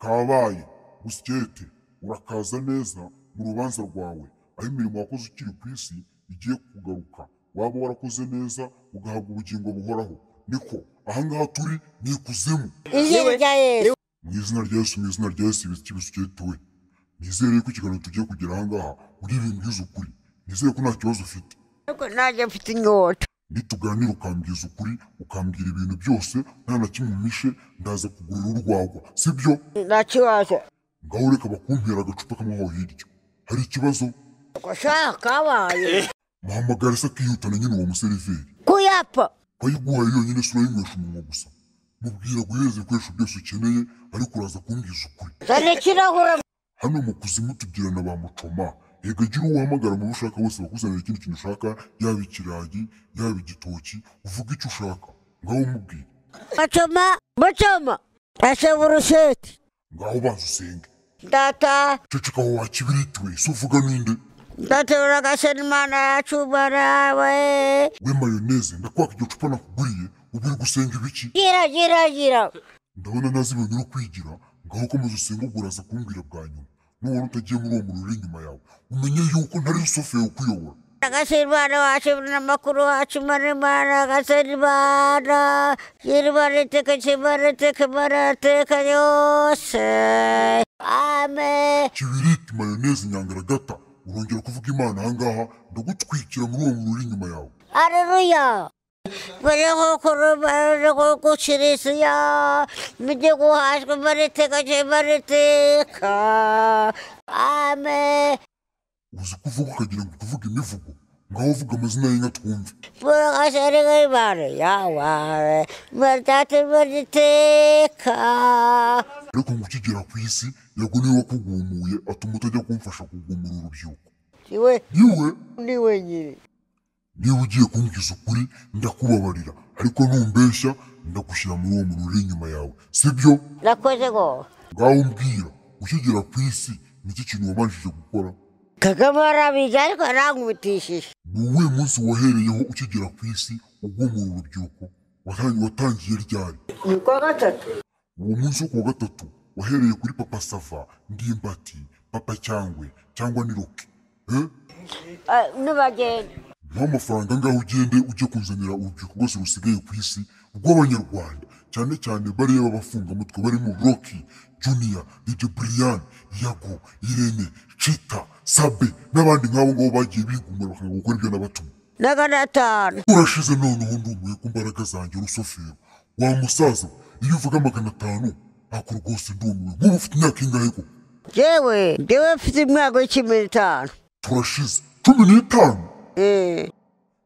kabaye busikete urakaza neza mu rubanza rwawe aho imirimo wakoze ukiri ku isi igiye kugaruka waba warakoze neza ugahabwa ubugingo buhoraho niko ahangaha turi ni ikuzimu izina rya Yesu mu izina rya Yesu ibiki busikete we nizere ko ikiganiro tugiye kugera ahangaha uribimbwiza ukuri nizere ko nta kibazo ufite ariko nanjye mfite inyota nituganira ukambwiza ukuri ukambwira ibintu byose nta na kimwe umishe ndaza kugurira urwagwa sibyo nta kibazo ngaho reka bakumpera agacupa k'amahoro hirya hari ikibazo gushaka kabaye muhamagara se akihutana nyine uwo museriveri kuyapfa kayiguhaye yonyine si urayinywesha umunwa gusa mubwira guhereza ibikoresho byose ukeneye ariko uraza kumbwiza ukuri zana ikirahure hano mu kuzimu tubwirana ba mucoma yega gira uwahamagara mu ushaka wese bakuzanira ikindi kintu ushaka yaba ikirayi yaba igitoki uvuga icyo ushaka ngaho mubwire mucoma ese burusheti ngaho banza usenge data ceceka aho wakibiritiwe si uvuga ninde ndaterura agasena imana yacu barawe we mayoneze ndakwaka iryo cupa nakuguriye ubiri gusenga ibiki gira ndabona ntazi ibintu uri kwigira ngaho komeza usenga ubwo uraza kumbwira bwa nyuma nubona utagiye muri uwo muriro uri inyuma yawe umenye yuko ntari rusofeye ukuyobora agasena imana wacu n'amakuru wacu manimana agasena imana y'imana iteka yose amen kibiriti mayoneze nyangaragata urongera kuvuga imana ahangaha ndagutwikira muri uwo muriro uri inyuma yawe Haleluya. Bariho kurumara gukirisiya mujye guhashwa mariteka amen uzi kuvuga ukagira ngo kuvuga imivugo ngaho uvuga amazina y'inka twumve buragashariga imana yawe mariteka ariko ngo ukigera ku isi yago niwe wakugumuye atuma utajya kumfasha kugumura urubyiruko niwe nyine niba ugiye kumbwiza ukuri ndakubabarira ariko numbeshya ndagushyira muri uwo muriro uri inyuma yawe sibyo nakoze go ngaho umbwira ukigera ku isi niki kintu wabanjije gukora Kagame arabizi ariko arankubitishije ni uwuhe munsi wahereyeho ukigera ku isi ugumura urubyiruko watangiye ryari ni kwa gatatu uwo munsi wo kuwa gatatu wahereye kuri papa sava ndimbati papa cyangwa ni roke n'abagenda nta mafaranga ngaho ugende ujye kunzanira urubyiruko rwose rusigaye ku isi rw'abanyarwanda cyane cyane bariya b'abafungamutwe barimo Rocky Junior DJ Brian Yago Irene Chita Sabe n'abandi nk'abo ngabo bagiye bigumira bakanga gukora ibyo nabatuma $500 urashize noneho ndumuye ku mbaraga zanjye rusofero wa musaza iyo uvuga $500 ako rwose ndumiwe nk'ubu ufite imyaka ingahe ko jewe mfite imyaka y'15 turashize 15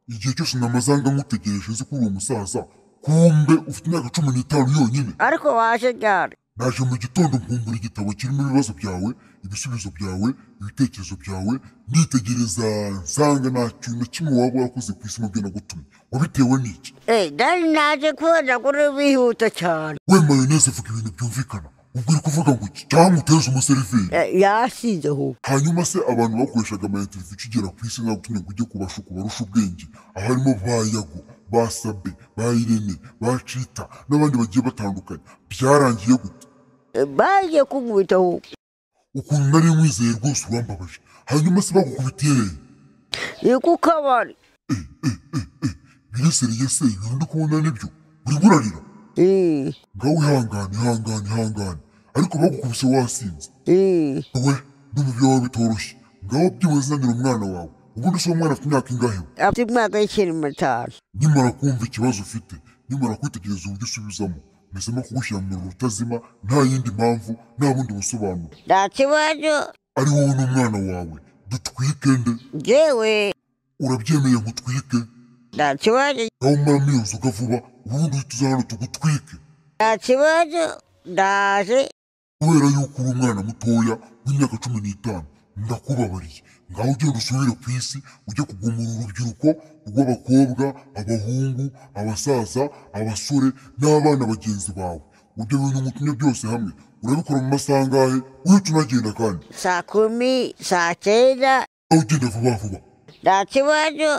igihe cyose namazanga nkutegereje nzi kuri uwo musaza kumbe ufite imyaka 15 yonyine ariko waje ryari naje mu gitondo nkumbura igitabo kirimo ibibazo byawe ibisubizo byawe ibitekerezo byawe nditegereza nsanga nta kintu na kimwe waba warakoze ku isi mu byo nagutumye wabitewe n'iki dani naje kubona kuri bihuta cyane we mayoneze vuga ibintu byumvikana ubwo uri kuvuga ngo iki cyangwa uteze umuseriveri yasize aho hanyuma se abantu bakoreshaga amayinteriviyu ukigera ku isi nagutumye ngo ujye kubashuka barusha ubwenge aho harimo ba Yago ba Sabe ba Irene ba Chita n'abandi bagiye batandukanye byarangiye gute bagiye kunkubitaho ukuntu nari nkwizeye rwose urambabaje hanyuma se bagukubitiye ni ku kabari bireseriye se ibintu ndi kubona nibyo uri burarira ngaho ihangane ariko bagukubise wasinze we ndumva ibyo wawe bitoroshye ngaho byibuzanira umwana wawe ubundi se uwo mwana afite imyaka ingahe afite imyaka y'15 nimara kumva ikibazo ufite nimara kwitegereza uburyo usubizamo mbesemo kugushyira mu muriro utazima nta yindi mpamvu nta bundi busobanuro nta kibazo ari wowe n'umwana wawe dutwike nde jewe urabyemeye ngutwike nta kibazo ngaho umaramo iyo nzoga vuba ubundi uhita uza hano tugutwike nta kibazo ndaje kubera yuko uri umwana mutoya w'imyaka 15 ndakubabariye ngaho ugenda usubire ku isi ujye kugumura urubyiruko rw'abakobwa abahungu abasaza abasore n'abana bagenzi bawe ibyo bintu mutumye byose hamwe urabikora mu masaha angahe uhita unagenda kandi saa 10 saa 9 aho ugenda vuba nta kibazo